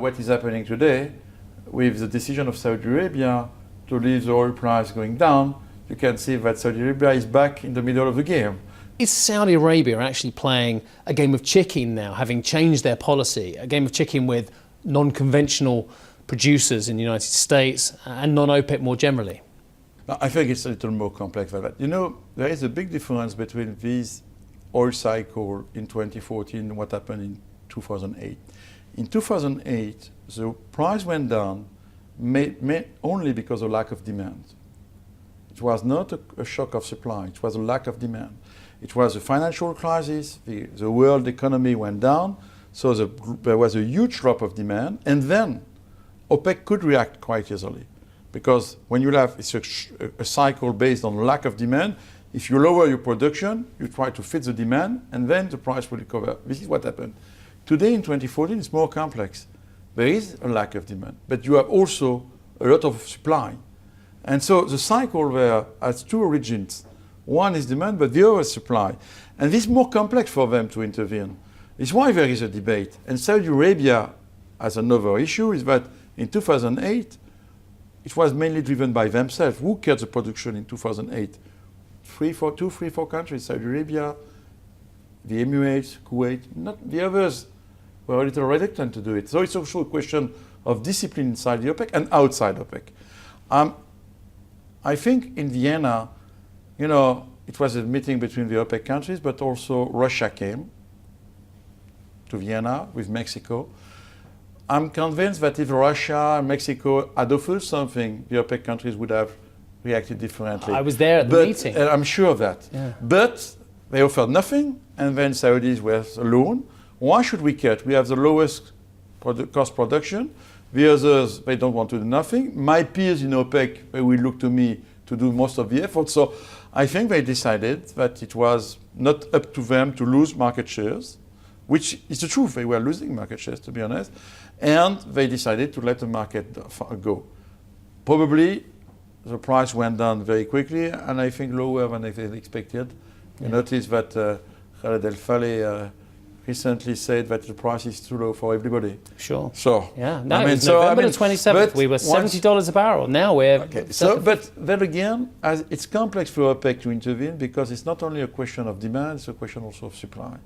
what is happening today with the decision of Saudi Arabia to leave the oil price going down, you can see that Saudi Arabia is back in the middle of the game. Is Saudi Arabia actually playing a game of chicken now, having changed their policy, a game of chicken with non-conventional producers in the United States and non-OPEC more generally? I think it's a little more complex than that. You know, there is a big difference between this oil cycle in 2014 and what happened in 2008. In 2008, the price went down only because of lack of demand. It was not a shock of supply, it was a lack of demand. It was a financial crisis, the world economy went down, so there was a huge drop of demand, and then OPEC could react quite easily. Because when you have a cycle based on lack of demand, if you lower your production, you try to fit the demand, and then the price will recover. This is what happened. Today in 2014, it's more complex. There is a lack of demand, but you have also a lot of supply. And so the cycle there has two origins. One is demand, but the other is supply. And this is more complex for them to intervene. It's why there is a debate. And Saudi Arabia has another issue, is that in 2008, it was mainly driven by themselves. Who cut the production in 2008? Three, four countries, Saudi Arabia, the Emirates, Kuwait. Not the others were a little reluctant to do it. So it's also a question of discipline inside the OPEC and outside OPEC. I think in Vienna, you know, it was a meeting between the OPEC countries, but also Russia came to Vienna with Mexico. I'm convinced that if Russia and Mexico had offered something, the OPEC countries would have reacted differently. I was there at the meeting. I'm sure of that. Yeah. But they offered nothing, and then Saudis were alone. Why should we cut? We have the lowest cost production. The others, they don't want to do nothing. My peers in OPEC, they will look to me to do most of the effort. So I think they decided that it was not up to them to lose market shares, which is the truth. They were losing market shares, to be honest. And they decided to let the market go. Probably the price went down very quickly, and I think lower than they expected. You notice that Khaled El-Faleh recently said that the price is too low for everybody. Sure. So yeah, no, it was November the 27th. We were $70 a barrel. Now we're okay. So, but then again, it's complex for OPEC to intervene because it's not only a question of demand; it's a question also of supply.